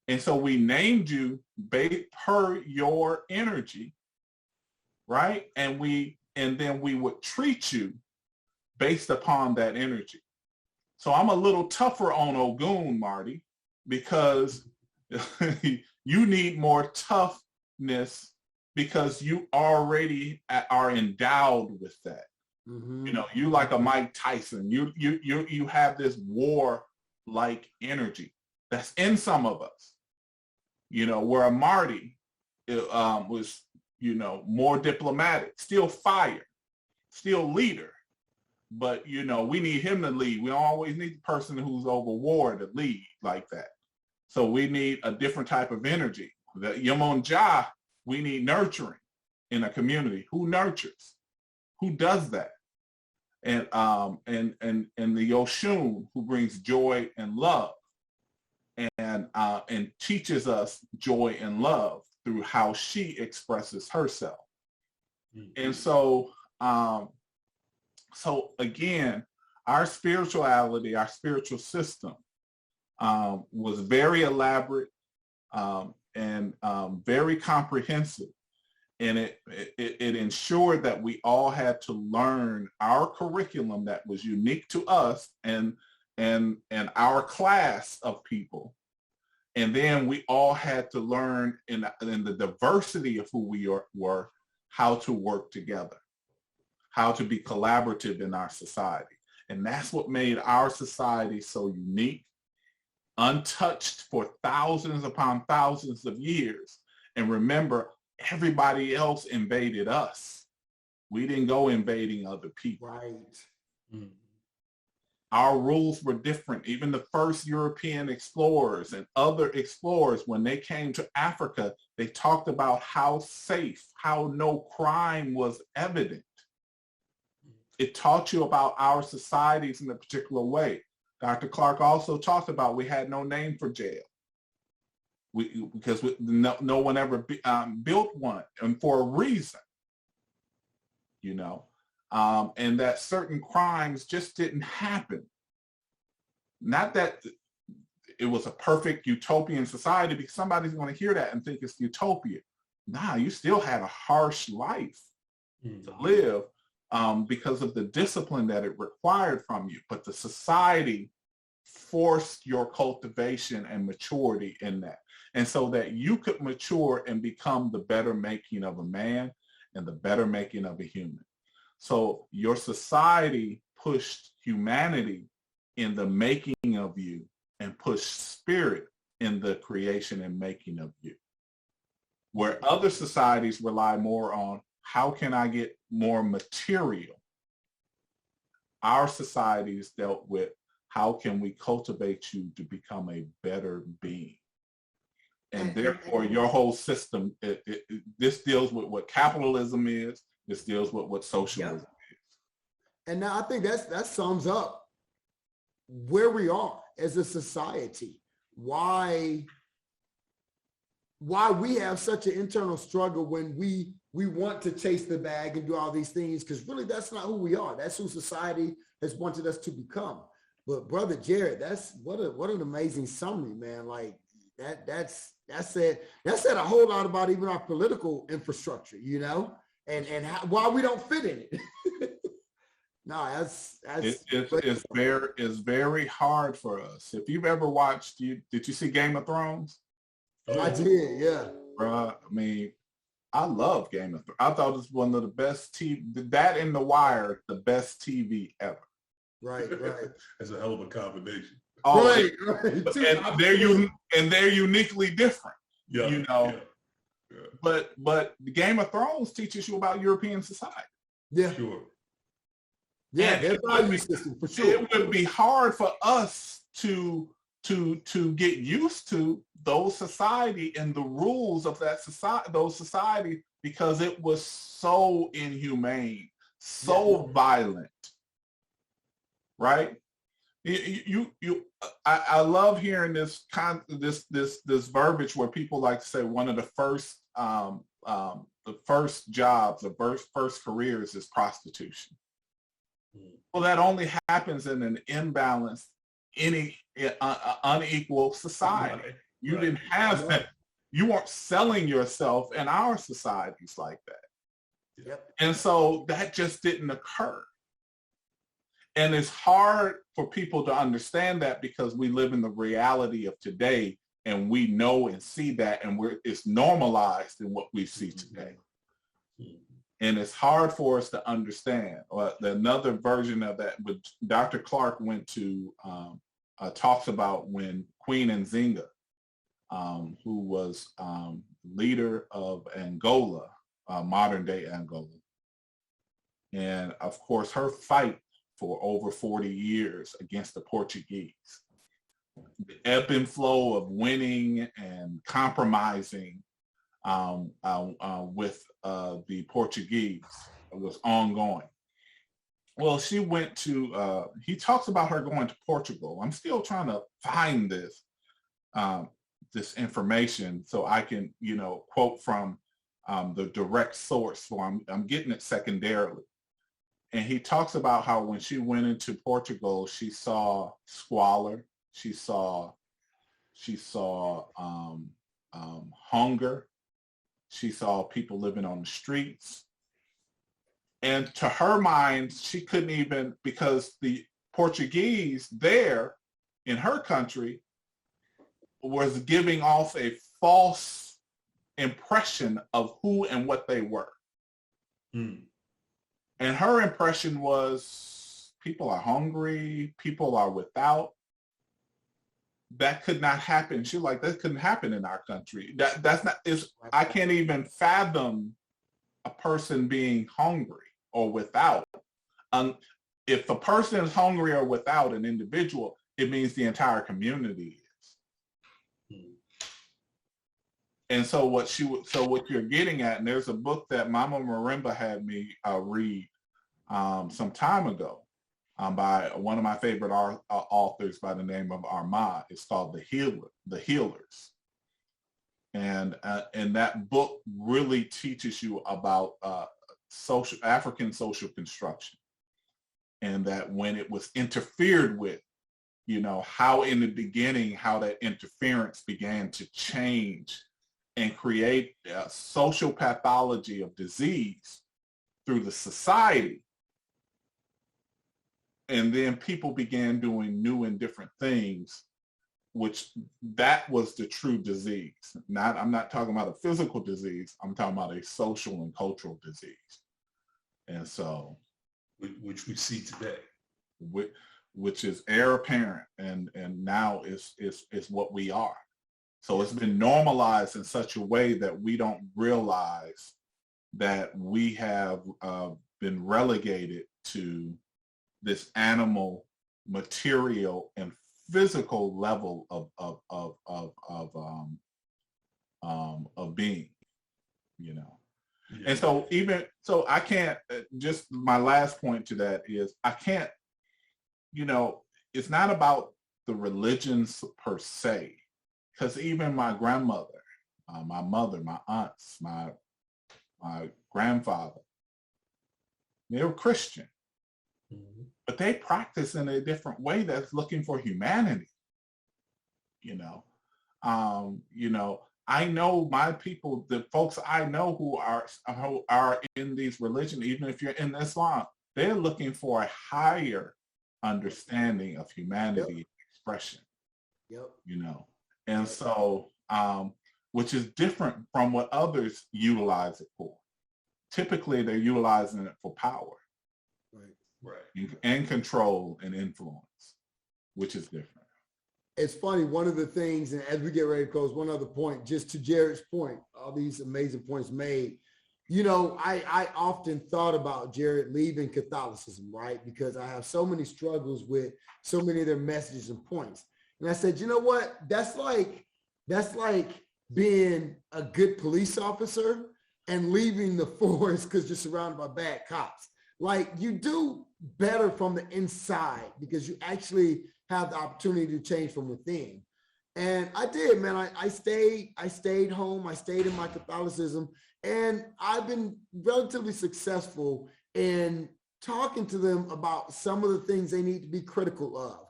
And so we named you per your energy, right? And then we would treat you based upon that energy. So I'm a little tougher on Ogun, Marty, because you need more toughness because you already are endowed with that. Mm-hmm. You know, you like a Mike Tyson. You have this war-like energy that's in some of us. You know, where a Marty was, you know, more diplomatic, still fire, still leader. But, you know, we need him to lead. We always need the person who's over war to lead like that. So we need a different type of energy. The Yemonja, we need nurturing in a community. Who nurtures? Who does that? And the Oshun, who brings joy and love and teaches us joy and love through how she expresses herself. Mm-hmm. And so, so again, our spirituality, our spiritual system was very elaborate and very comprehensive. And it ensured that we all had to learn our curriculum that was unique to us and our class of people. And then we all had to learn in the diversity of who we were, how to work together, how to be collaborative in our society. And that's what made our society so unique, untouched for thousands upon thousands of years. And remember, everybody else invaded us. We didn't go invading other people. Right. Mm. Our rules were different. Even the first European explorers and other explorers, when they came to Africa, they talked about how safe, how no crime was evident. It taught you about our societies in a particular way. Dr. Clark also talked about we had no name for jail. Because no one ever built one, and for a reason, you know, and that certain crimes just didn't happen. Not that it was a perfect utopian society, because somebody's going to hear that and think it's utopia. Nah, you still had a harsh life to live because of the discipline that it required from you. But the society forced your cultivation and maturity in that. And so that you could mature and become the better making of a man and the better making of a human. So your society pushed humanity in the making of you and pushed spirit in the creation and making of you. Where other societies rely more on how can I get more material, our societies dealt with how can we cultivate you to become a better being. And therefore, your whole system, this deals with what capitalism is. This deals with what socialism is. And now I think that sums up where we are as a society. Why we have such an internal struggle when we want to chase the bag and do all these things, because really that's not who we are. That's who society has wanted us to become. But Brother Jarrod, that's what an amazing summary, man. Like that said a whole lot about even our political infrastructure, you know, and why we don't fit in it. No, it's very hard for us. If you've ever watched, did you see Game of Thrones? I did, yeah. Bruh, I mean, I love Game of Thrones. I thought it was one of the best TV, that and The Wire, the best TV ever. Right. That's a hell of a combination. Oh, right. And they're uniquely different. Yeah, you know. Yeah. But the Game of Thrones teaches you about European society. Yeah. Sure. Yeah, their value system for sure. It would be hard for us to get used to those society and the rules of that society, those society, because it was so inhumane, so violent, right? I love hearing this verbiage where people like to say one of the first jobs, the first careers is prostitution. Well, that only happens in an imbalanced, unequal society. You didn't have that. You weren't selling yourself in our societies like that. Yep. And so that just didn't occur. And it's hard for people to understand that because we live in the reality of today and we know and see that, and it's normalized in what we see today. And it's hard for us to understand. Another version of that, which Dr. Clark went to, talks about when Queen Nzinga, who was leader of Angola, modern day Angola. And of course, her fight for over 40 years against the Portuguese. The ebb and flow of winning and compromising with the Portuguese was ongoing. Well, she went to, he talks about her going to Portugal. I'm still trying to find this information so I can, quote from the direct source. So I'm getting it secondarily. And he talks about how when she went into Portugal, she saw squalor, she saw hunger, she saw people living on the streets. And to her mind, she couldn't even, because the Portuguese there in her country was giving off a false impression of who and what they were. And her impression was people are hungry, people are without. That could not happen. She's like, that couldn't happen in our country. I can't even fathom a person being hungry or without. If a person is hungry or without an individual, it means the entire community is. And so what you're getting at, and there's a book that Mama Marimba had me read some time ago by one of my favorite authors by the name of Armand. It's called The Healers. And that book really teaches you about African social construction. And that when it was interfered with, how in the beginning, how that interference began to change and create a social pathology of disease through the society. And then people began doing new and different things which that was the true disease. I'm not talking about a physical disease. I'm talking about a social and cultural disease. And so, which we see today, which is heir apparent, and now is what we are. So it's been normalized in such a way that we don't realize that we have been relegated to this animal, material, and physical level of being, you know. Yeah. And so I can't, just my last point to that is I can't, you know, it's not about the religions per se, because even my grandmother, my mother, my aunts, my grandfather, they were Christian, but they practice in a different way that's looking for humanity. You know, I know my people, the folks I know who are in these religions, even if you're in Islam, they're looking for a higher understanding of humanity expression. Yep. You know, and so, which is different from what others utilize it for. Typically, they're utilizing it for power. Right. And control and influence, which is different. It's funny, one of the things, and as we get ready to close, one other point, just to Jarrod's point, all these amazing points made, you know, I often thought about Jarrod leaving Catholicism, right? Because I have so many struggles with so many of their messages and points. And I said, you know what? That's like being a good police officer and leaving the force because you're surrounded by bad cops. Like, you do better from the inside because you actually have the opportunity to change from within. And I did, man. I stayed home. I stayed in my Catholicism, and I've been relatively successful in talking to them about some of the things they need to be critical of.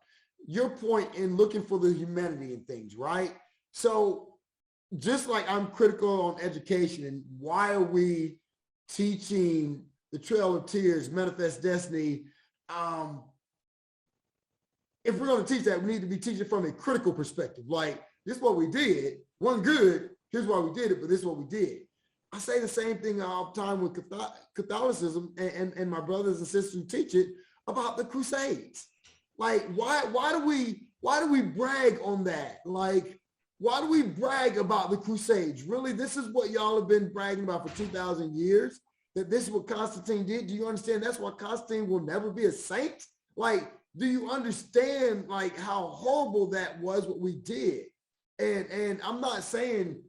Your point in looking for the humanity in things, right? So just like I'm critical on education and why are we teaching the Trail of Tears, Manifest Destiny? If we're going to teach that, we need to be teaching from a critical perspective. Like, this is what we did. Wasn't good. Here's why we did it, but this is what we did. I say the same thing all the time with Catholicism and my brothers and sisters who teach it about the Crusades. Like, why do we brag on that? Like, why do we brag about the Crusades? Really, this is what y'all have been bragging about for 2,000 years, that this is what Constantine did. Do you understand that's why Constantine will never be a saint? Like, do you understand like how horrible that was, what we did? And I'm not saying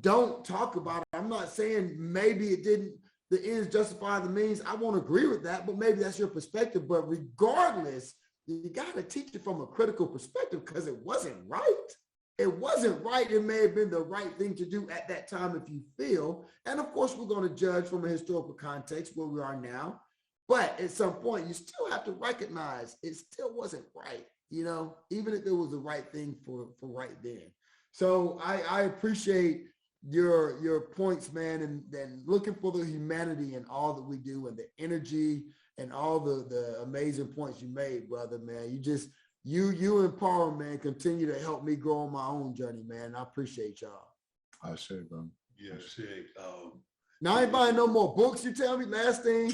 don't talk about it. I'm not saying maybe it didn't, the ends justify the means. I won't agree with that, but maybe that's your perspective. But regardless, you got to teach it from a critical perspective because it wasn't right. It wasn't right. It may have been the right thing to do at that time if you feel. And of course, we're going to judge from a historical context where we are now. But at some point, you still have to recognize it still wasn't right, you know, even if it was the right thing for right then. So I appreciate your points, man, and looking for the humanity in all that we do and the energy and all the amazing points you made, brother, man. You and Paul, man, continue to help me grow on my own journey, man. I appreciate y'all. I share, bro. Yeah, shit. Now I ain't buying no more books, you tell me. Last thing,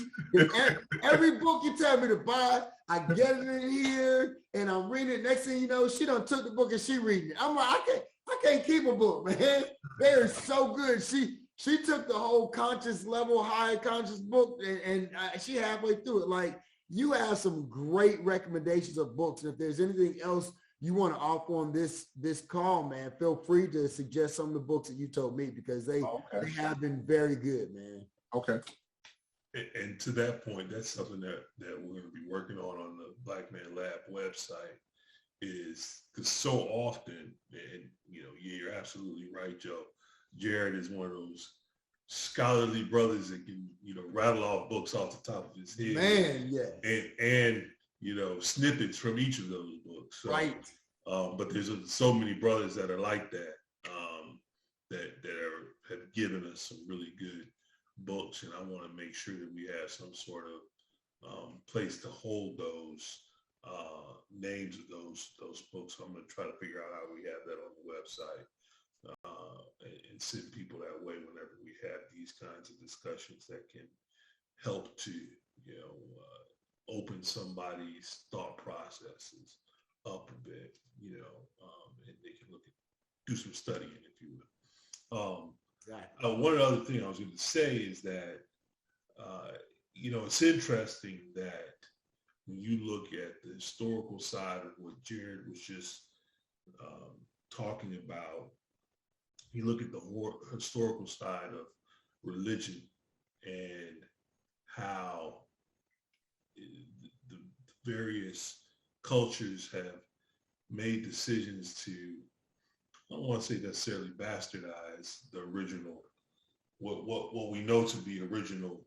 every book you tell me to buy, I get it in here and I'm reading it. Next thing you know, she done took the book and she reading it. I'm like, I can't keep a book, man. They are so good. She took the whole conscious level, high conscious book and she halfway through it. Like, you have some great recommendations of books. And if there's anything else you want to offer on this call, man, feel free to suggest some of the books that you told me because they have been very good, man. Okay. And to that point, that's something that we're going to be working on the Black Man Lab website, is because so often, and you know, you're absolutely right, Joe. Jarrod is one of those scholarly brothers that can, you know, rattle off books off the top of his head. Man, yeah. And you know, snippets from each of those books. So, right. But there's so many brothers that are like that, that have given us some really good books, and I want to make sure that we have some sort of place to hold those names of those books. I'm going to try to figure out how we have that on the website and send people that way whenever we have these kinds of discussions that can help to, open somebody's thought processes up a bit, and they can do some studying, if you will. One other thing I was going to say is that, it's interesting that when you look at the historical side of what Jarrod was just talking about, you look at the historical side of religion and how the various cultures have made decisions to, I don't want to say necessarily bastardize the original, what we know to be original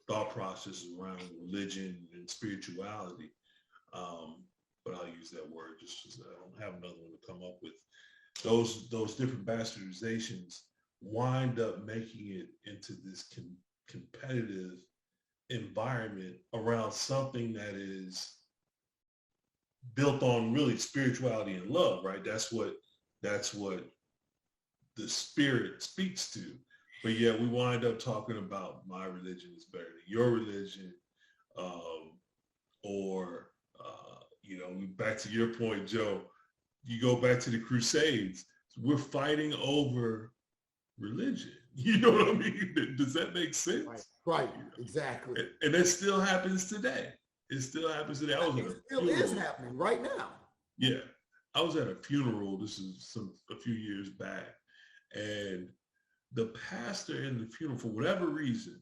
thought process around religion and spirituality. But I'll use that word just because I don't have another one to come up with. Those different bastardizations wind up making it into this competitive environment around something that is built on really spirituality and love, right? That's what the spirit speaks to. But yeah, we wind up talking about my religion is better than your religion, or back to your point, Joe. You go back to the Crusades. We're fighting over religion. You know what I mean? Does that make sense? Right. Exactly. And that still happens today. It still happens today. It still is happening right now. Yeah. I was at a funeral. This is a few years back. And the pastor in the funeral, for whatever reason,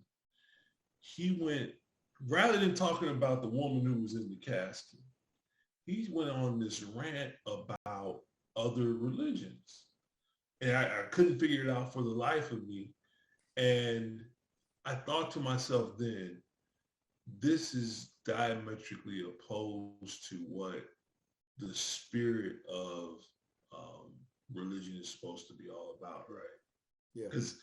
he went, rather than talking about the woman who was in the casket, he went on this rant about other religions. And I couldn't figure it out for the life of me. And I thought to myself then, this is diametrically opposed to what the spirit of religion is supposed to be all about, right? Yeah. Because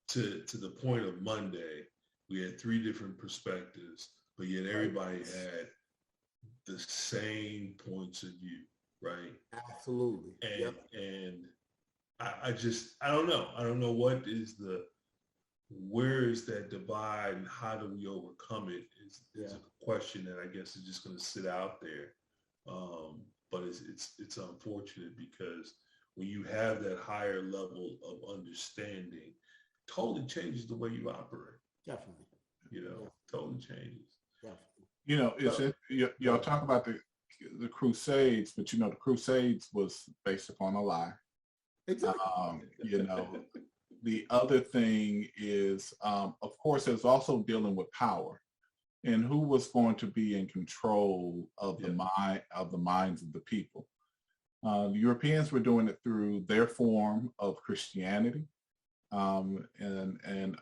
to the point of Monday, we had 3 different perspectives, but yet everybody had the same points of view, right? Absolutely. And I don't know. I don't know where is that divide and how do we overcome it is a question that I guess is just going to sit out there. But it's unfortunate because when you have that higher level of understanding, totally changes the way you operate. Definitely. Totally changes. Definitely. Y'all talk about the Crusades, but the Crusades was based upon a lie. Exactly. The other thing is, of course, there's also dealing with power and who was going to be in control of the minds of the people. The Europeans were doing it through their form of Christianity, and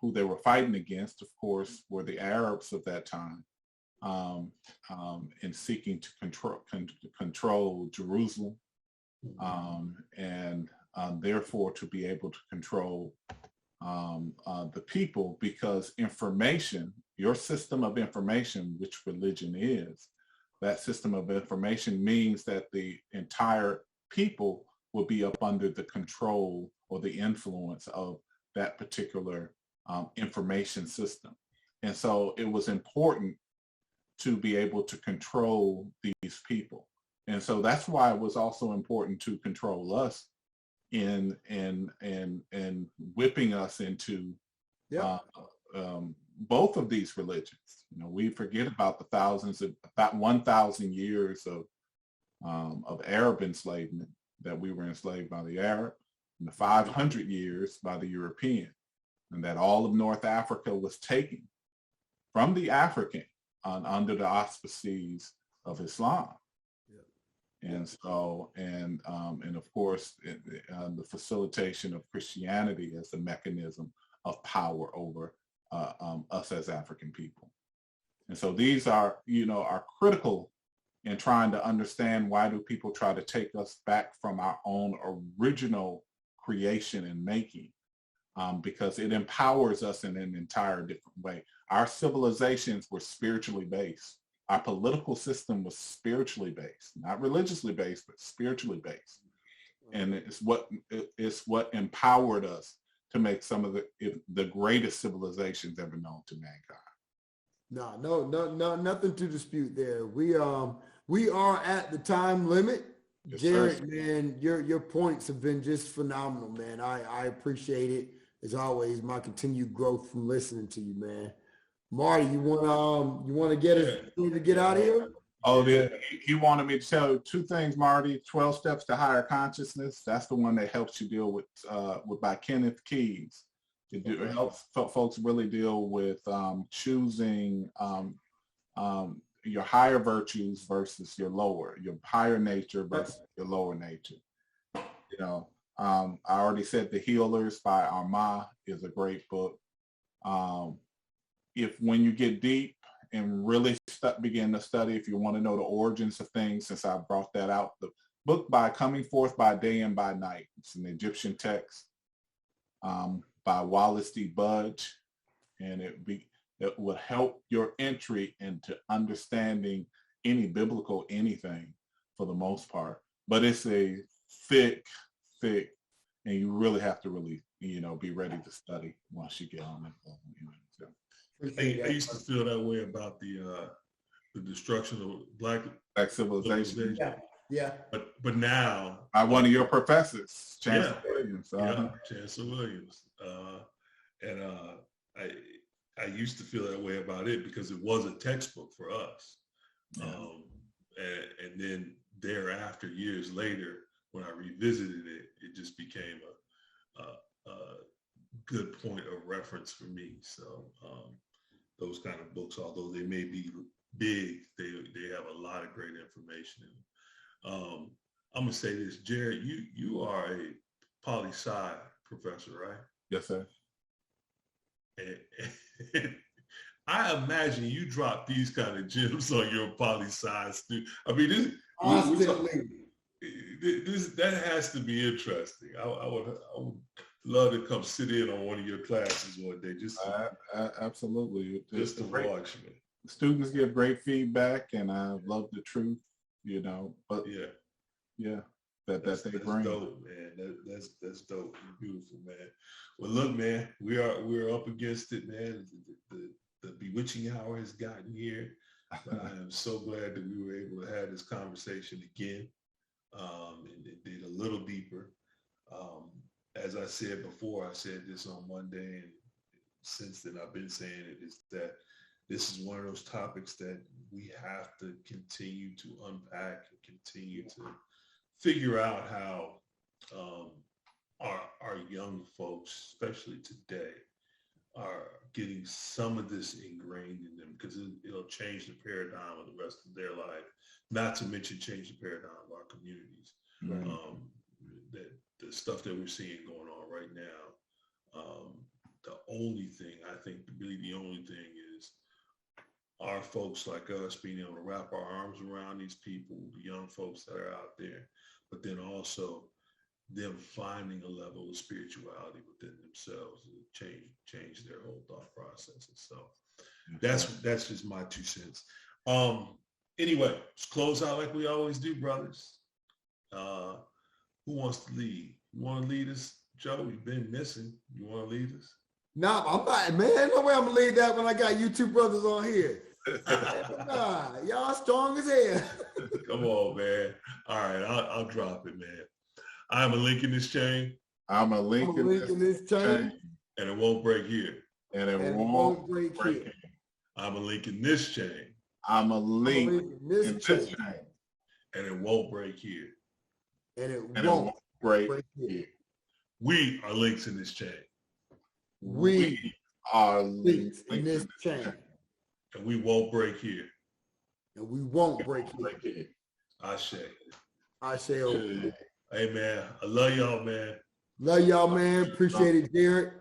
who they were fighting against, of course, were the Arabs of that time, in seeking to control Jerusalem, and therefore to be able to control the people, because information, your system of information, which religion is, that system of information means that the entire people will be up under the control or the influence of that particular information system. And so it was important to be able to control these people. And so that's why it was also important to control us in whipping us into both of these religions. We forget about about 1,000 years of Arab enslavement, that we were enslaved by the Arab, and the 500 years by the European, and that all of North Africa was taken from the African under the auspices of Islam. And so, and of course, the facilitation of Christianity as a mechanism of power over us as African people. And so these are critical in trying to understand, why do people try to take us back from our own original creation and making? Because it empowers us in an entire different way. Our civilizations were spiritually based. our political system was spiritually based, not religiously based, but spiritually based. And it's what empowered us to make some of the greatest civilizations ever known to mankind. No, nothing to dispute there. We are at the time limit. Yes, Jarrod, sir. man, your points have been just phenomenal, man. I appreciate it as always. My continued growth from listening to you, man. Marty, you want to get us to get out of here? Oh, yeah. He wanted me to tell you 2 things, Marty. 12 Steps to Higher Consciousness. That's the one that helps you deal with by Kenneth Keys. It helps folks really deal with choosing your higher virtues versus your higher nature versus your lower nature. You know, I already said The Healers by Arma is a great book. When you get deep and really begin to study, if you want to know the origins of things, since I brought that out, the book by Coming Forth by Day and by Night. It's an Egyptian text by Wallace D. Budge, and it will help your entry into understanding any biblical anything for the most part. But it's a thick, and you really have to be ready to study once you get on it. So. I used to feel that way about the destruction of black civilization. Yeah. But now, by one of your professors, Chancellor Williams. Chancellor Williams. And I used to feel that way about it because it was a textbook for us. And then thereafter, years later, when I revisited it, it just became a good point of reference for me. So those kind of books, although they may be big, they have a lot of great information in them. I'm gonna say this, Jarrod, you are a poli-sci professor, right? Yes, sir. And I imagine you drop these kind of gems on your poli-sci student. I mean, that has to be interesting. I would love to come sit in on one of your classes one day. Absolutely. Just to watch me. Students give great feedback, and I love the truth, But that's they bring. Dope, man. That's dope. Beautiful, man. Well, look, man, we're up against it, man. The bewitching hour has gotten here. But I am so glad that we were able to have this conversation again, and it did a little deeper. As I said before, I said this on Monday, and since then I've been saying it, is that this is one of those topics that we have to continue to unpack and continue to figure out how our young folks, especially today, are getting some of this ingrained in them, because it'll change the paradigm of the rest of their life, not to mention change the paradigm of our communities. Right. The stuff that we're seeing going on right now, the only thing, I think really the only thing is our folks like us being able to wrap our arms around these people, the young folks that are out there, but then also them finding a level of spirituality within themselves to change their whole thought processes. So that's just my 2 cents. Anyway, let's close out like we always do, brothers. Who wants to lead? You want to lead us, Joe? You've been missing. You want to lead us? No, I'm not, man. No way I'm gonna leave that when I got you 2 brothers on here. Nah, y'all strong as hell. Come on, man. All right, I'll drop it, man. I'm a link in this chain. I'm a link in this chain. And it won't break here. And it won't break here. I'm a link in this chain. I'm a link in this chain. And it won't break here. And it won't break here. We are links in this chain. We are links in this chain. And we won't break here. And we won't break here. Ashe. Ashe. Okay. Hey, man. I love y'all, man. Love y'all, man. Appreciate it, Jarrod.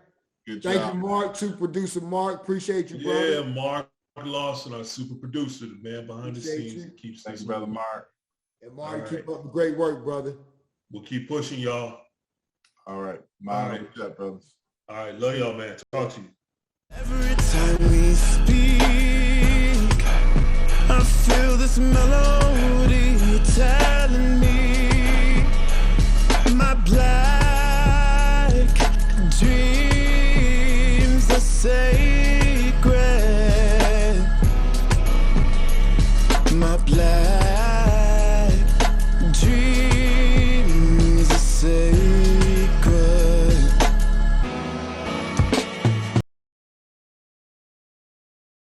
Good Thank job. you, Mark, to producer Mark. Appreciate you, brother. Yeah, Mark Lawson, our super producer, the man behind the scenes. Keeps Thanks, this brother Mark. And Mark, keep up the great work, brother. We'll keep pushing, y'all. All right. Mind up, brothers. All right. Love y'all, man. Talk to you. Every time we speak, I feel this melody telling me my black dreams are sacred. My black